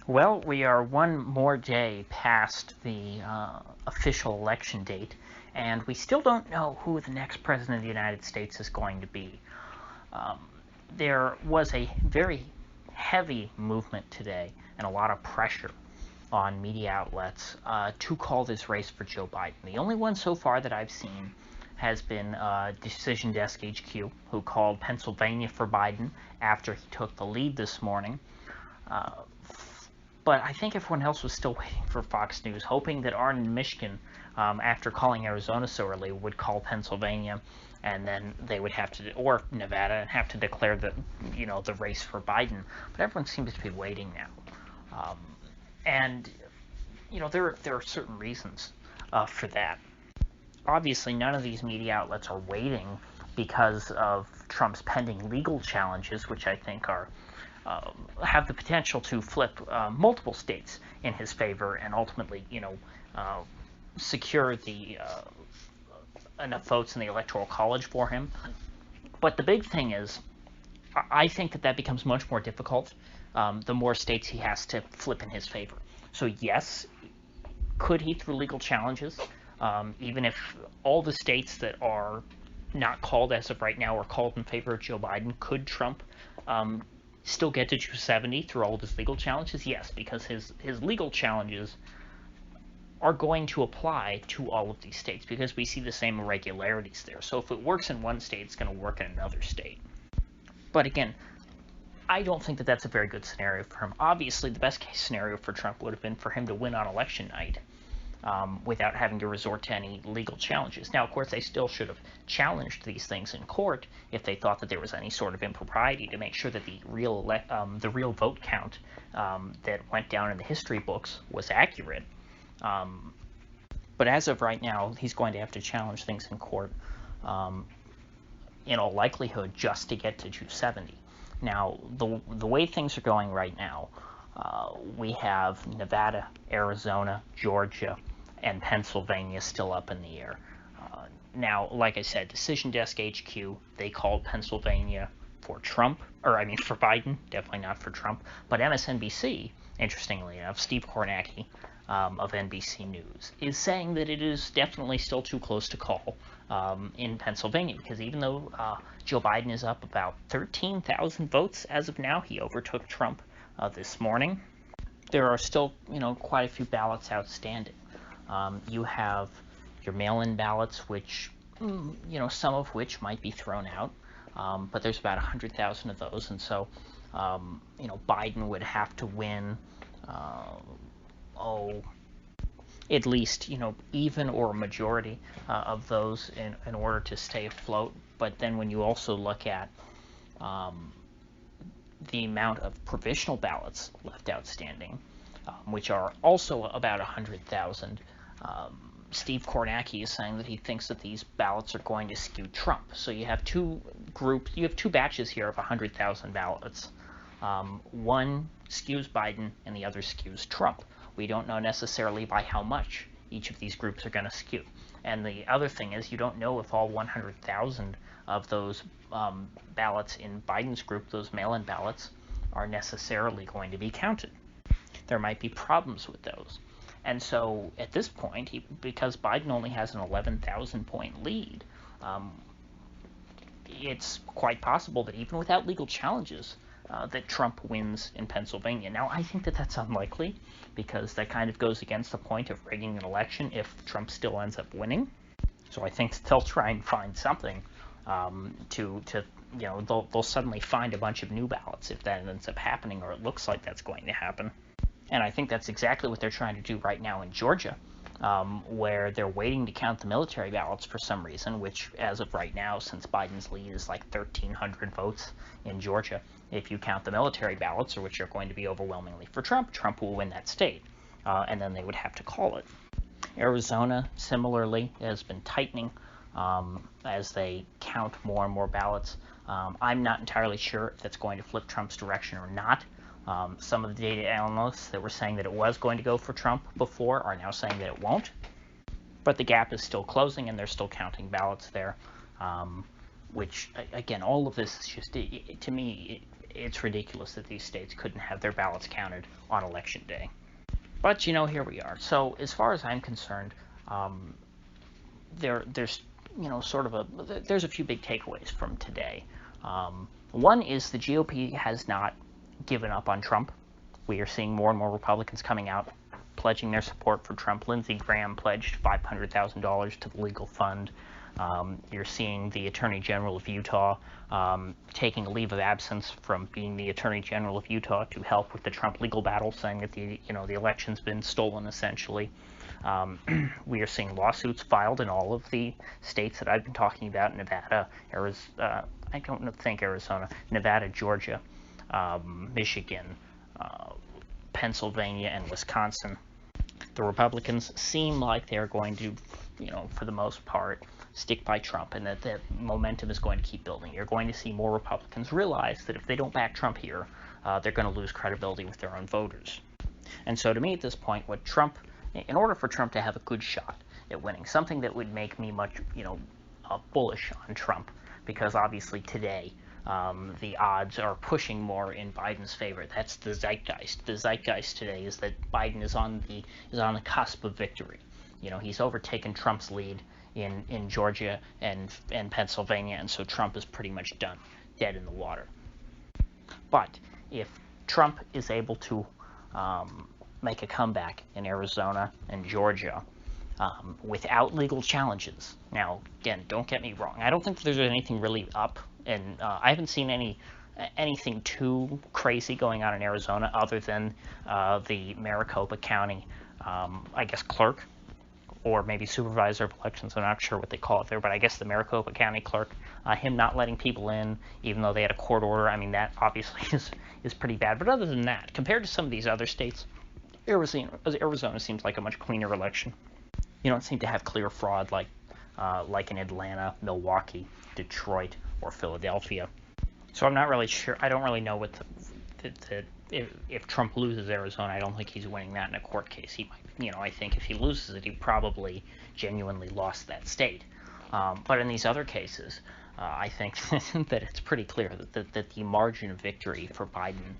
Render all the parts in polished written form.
Well, we are one more day past the official election date, and we still don't know who the next president of the United States is going to be. Um, there was a very heavy movement today and a lot of pressure on media outlets to call this race for Joe Biden. The only one so far that I've seen has been Decision Desk HQ, who called Pennsylvania for Biden after he took the lead this morning. Uh, but I think everyone else was still waiting for Fox News, hoping that Arden in Michigan, after calling Arizona so early, would call Pennsylvania, and then they would have to, or Nevada, and have to declare the race for Biden. But everyone seems to be waiting now, and there are certain reasons for that. Obviously, none of these media outlets are waiting because of Trump's pending legal challenges, which I think have the potential to flip multiple states in his favor and ultimately, secure the enough votes in the Electoral College for him. But the big thing is, I think that becomes much more difficult the more states he has to flip in his favor. So yes, could he through legal challenges, even if all the states that are not called as of right now are called in favor of Joe Biden, could Trump still get to 270 through all of his legal challenges? Yes, because his legal challenges are going to apply to all of these states because we see the same irregularities there. So if it works in one state, it's going to work in another state. But again, I don't think that that's a very good scenario for him. Obviously, the best case scenario for Trump would have been for him to win on election night without having to resort to any legal challenges. Now, of course, they still should have challenged these things in court if they thought that there was any sort of impropriety to make sure that the real vote count that went down in the history books was accurate. But as of right now, he's going to have to challenge things in court in all likelihood just to get to 270. Now, the way things are going right now, we have Nevada, Arizona, Georgia, and Pennsylvania still up in the air. Now, like I said, Decision Desk HQ, they called Pennsylvania for Biden, definitely not for Trump. But MSNBC, interestingly enough, Steve Kornacki of NBC News, is saying that it is definitely still too close to call in Pennsylvania, because even though Joe Biden is up about 13,000 votes as of now, he overtook Trump this morning, there are still, quite a few ballots outstanding. You have your mail-in ballots, which, some of which might be thrown out, but there's about 100,000 of those, and so, Biden would have to win, at least, even or a majority of those in order to stay afloat. But then when you also look at the amount of provisional ballots left outstanding, which are also about 100,000, Steve Kornacki is saying that he thinks that these ballots are going to skew Trump. So you have two batches here of 100,000 ballots. One skews Biden and the other skews Trump. We don't know necessarily by how much each of these groups are going to skew. And the other thing is, you don't know if all 100,000 of those ballots in Biden's group, those mail-in ballots, are necessarily going to be counted. There might be problems with those. And so at this point, because Biden only has an 11,000 point lead, it's quite possible that even without legal challenges, that Trump wins in Pennsylvania. Now, I think that that's unlikely, because that kind of goes against the point of rigging an election if Trump still ends up winning. So I think they'll try and find something they'll suddenly find a bunch of new ballots if that ends up happening, or it looks like that's going to happen. And I think that's exactly what they're trying to do right now in Georgia, where they're waiting to count the military ballots for some reason, which, as of right now, since Biden's lead is like 1,300 votes in Georgia, if you count the military ballots, which are going to be overwhelmingly for Trump, Trump will win that state, and then they would have to call it. Arizona, similarly, has been tightening as they count more and more ballots. I'm not entirely sure if that's going to flip Trump's direction or not. Some of the data analysts that were saying that it was going to go for Trump before are now saying that it won't. But the gap is still closing, and they're still counting ballots there, which, again, all of this is just, to me, it's ridiculous that these states couldn't have their ballots counted on election day. But here we are. So as far as I'm concerned, there's there's a few big takeaways from today. One is the GOP has not given up on Trump. We are seeing more and more Republicans coming out pledging their support for Trump. Lindsey Graham pledged $500,000 to the legal fund. You're seeing the Attorney General of Utah taking a leave of absence from being the Attorney General of Utah to help with the Trump legal battle, saying that the election's been stolen essentially. We are seeing lawsuits filed in all of the states that I've been talking about: Nevada, Arizona, I don't think Arizona, Nevada, Georgia, Michigan, Pennsylvania, and Wisconsin. The Republicans seem like they're going to, for the most part, stick by Trump, and that the momentum is going to keep building. You're going to see more Republicans realize that if they don't back Trump here, they're going to lose credibility with their own voters. And so to me at this point, in order for Trump to have a good shot at winning, something that would make me much, bullish on Trump, because obviously today the odds are pushing more in Biden's favor. That's the zeitgeist. The zeitgeist today is that Biden is on the cusp of victory. He's overtaken Trump's lead in Georgia and Pennsylvania, and so Trump is pretty much done, dead in the water. But if Trump is able to make a comeback in Arizona and Georgia without legal challenges. Now, again, don't get me wrong. I don't think there's anything really up, and I haven't seen anything too crazy going on in Arizona other than the Maricopa County, clerk, or maybe supervisor of elections. I'm not sure what they call it there, but I guess the Maricopa County clerk, him not letting people in, even though they had a court order. I mean, that obviously is pretty bad. But other than that, compared to some of these other states, Arizona seems like a much cleaner election. You don't seem to have clear fraud like in Atlanta, Milwaukee, Detroit, or Philadelphia. So I'm not really sure. I don't really know what if Trump loses Arizona, I don't think he's winning that in a court case. He might, I think if he loses it, he probably genuinely lost that state. But in these other cases, I think that it's pretty clear that the margin of victory for Biden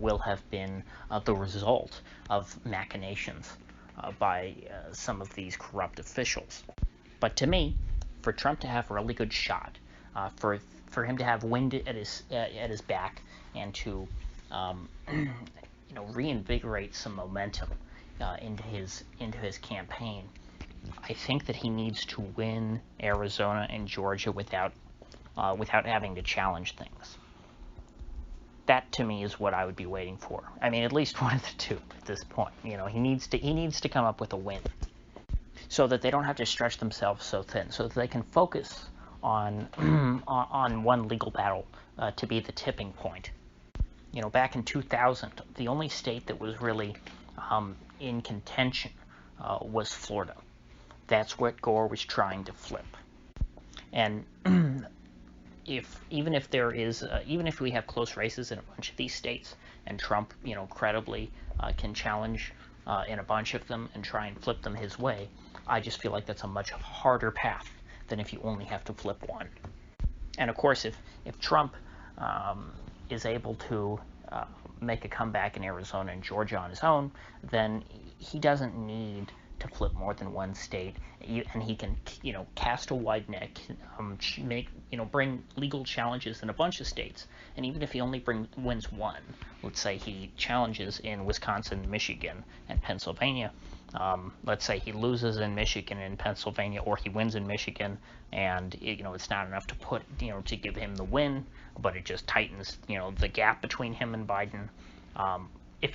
will have been the result of machinations by some of these corrupt officials. But to me, for Trump to have a really good shot, for him to have wind at his back, and to reinvigorate some momentum into his campaign, I think that he needs to win Arizona and Georgia without having to challenge things. That to me is what I would be waiting for. I mean, at least one of the two at this point. He needs to come up with a win, so that they don't have to stretch themselves so thin, so that they can focus on one legal battle to be the tipping point. Back in 2000, the only state that was really in contention was Florida. That's what Gore was trying to flip. And even if we have close races in a bunch of these states, and Trump, credibly can challenge in a bunch of them and try and flip them his way, I just feel like that's a much harder path than if you only have to flip one. And of course, if Trump is able to make a comeback in Arizona and Georgia on his own, then he doesn't need to flip more than one state, and he can, cast a wide net, bring legal challenges in a bunch of states. And even if he only wins one, let's say he challenges in Wisconsin, Michigan, and Pennsylvania. Let's say he loses in Michigan and Pennsylvania, or he wins in Michigan, and it's not enough to put to give him the win, but it just tightens the gap between him and Biden.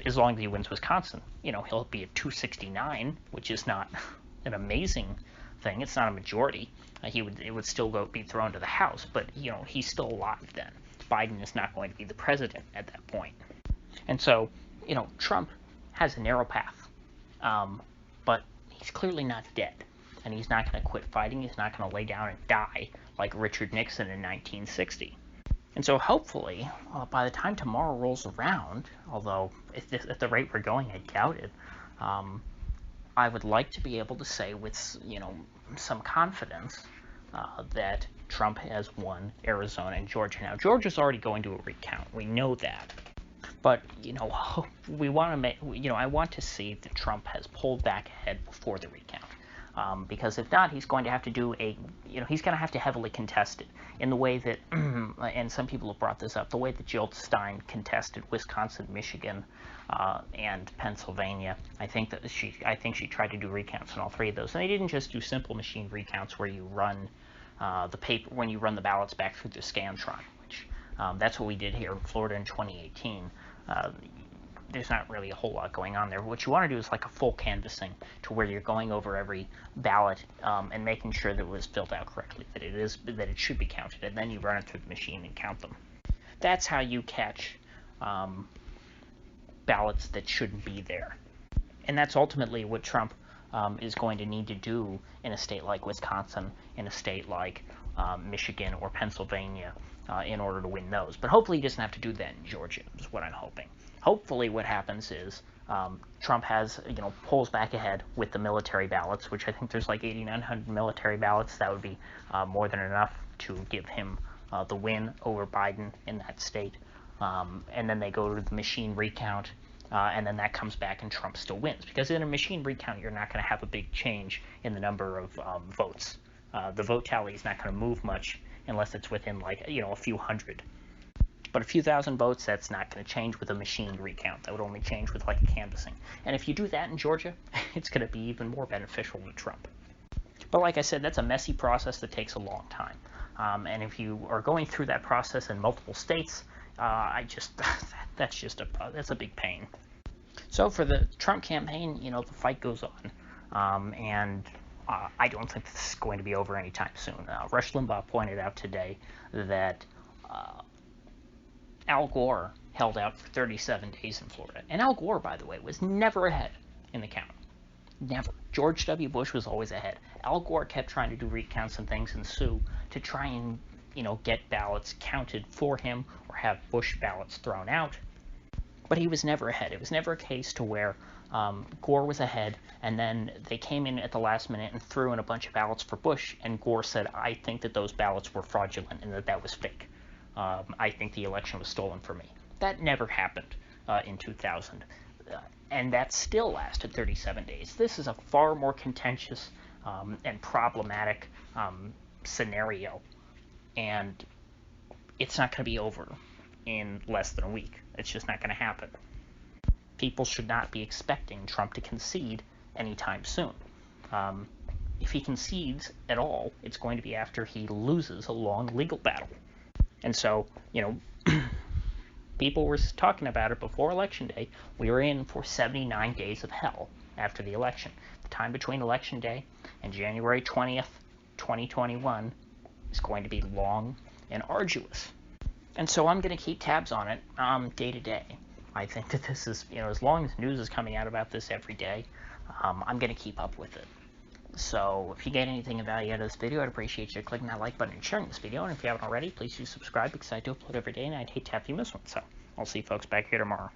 As long as he wins Wisconsin, he'll be at 269, which is not an amazing thing. It's not a majority. It would still be thrown to the House, but he's still alive then. Biden is not going to be the president at that point. And so, Trump has a narrow path, but he's clearly not dead, and he's not going to quit fighting. He's not going to lay down and die like Richard Nixon in 1960. And so hopefully, by the time tomorrow rolls around, although at the rate we're going, I doubt it, I would like to be able to say with some confidence that Trump has won Arizona and Georgia. Now, Georgia's already going to a recount. We know that. But, we want to make, I want to see that Trump has pulled back ahead before the recount. Because if not, he's going to have to do he's going to have to heavily contest it in the way that, and some people have brought this up, the way that Jill Stein contested Wisconsin, Michigan, and Pennsylvania. I think she tried to do recounts on all three of those, and they didn't just do simple machine recounts where you run when you run the ballots back through the Scantron, which that's what we did here in Florida in 2018. There's not really a whole lot going on there. What you want to do is like a full canvassing, to where you're going over every ballot and making sure that it was filled out correctly, that it should be counted, and then you run it through the machine and count them. That's how you catch ballots that shouldn't be there. And that's ultimately what Trump is going to need to do in a state like Wisconsin, in a state like Michigan or Pennsylvania, in order to win those. But hopefully he doesn't have to do that in Georgia, is what I'm hoping. Hopefully what happens is Trump pulls back ahead with the military ballots, which I think there's like 8,900 military ballots. That would be more than enough to give him the win over Biden in that state. And then they go to the machine recount, and then that comes back and Trump still wins. Because in a machine recount, you're not going to have a big change in the number of votes. The vote tally is not going to move much unless it's within a few hundred. But a few thousand votes, that's not going to change with a machine recount. That would only change with a canvassing. And if you do that in Georgia, it's going to be even more beneficial to Trump. But like I said, that's a messy process that takes a long time. And if you are going through that process in multiple states, that's a big pain. So for the Trump campaign, the fight goes on. And I don't think this is going to be over anytime soon. Rush Limbaugh pointed out today that Al Gore held out for 37 days in Florida. And Al Gore, by the way, was never ahead in the count. Never. George W. Bush was always ahead. Al Gore kept trying to do recounts and things and sue to try and, get ballots counted for him or have Bush ballots thrown out. But he was never ahead. It was never a case to where Gore was ahead, and then they came in at the last minute and threw in a bunch of ballots for Bush, and Gore said, I think that those ballots were fraudulent and that was fake. I think the election was stolen from me. That never happened in 2000. And that still lasted 37 days. This is a far more contentious and problematic scenario. And it's not going to be over in less than a week. It's just not going to happen. People should not be expecting Trump to concede anytime soon. If he concedes at all, it's going to be after he loses a long legal battle. And so, people were talking about it before Election Day. We were in for 79 days of hell after the election. The time between Election Day and January 20th, 2021 is going to be long and arduous. And so I'm going to keep tabs on it day to day. I think that this is, as long as news is coming out about this every day, I'm going to keep up with it. So if you get anything of value out of this video, I'd appreciate you clicking that like button and sharing this video. And if you haven't already, please do subscribe, because I do upload every day and I'd hate to have you miss one. So I'll see you folks back here tomorrow.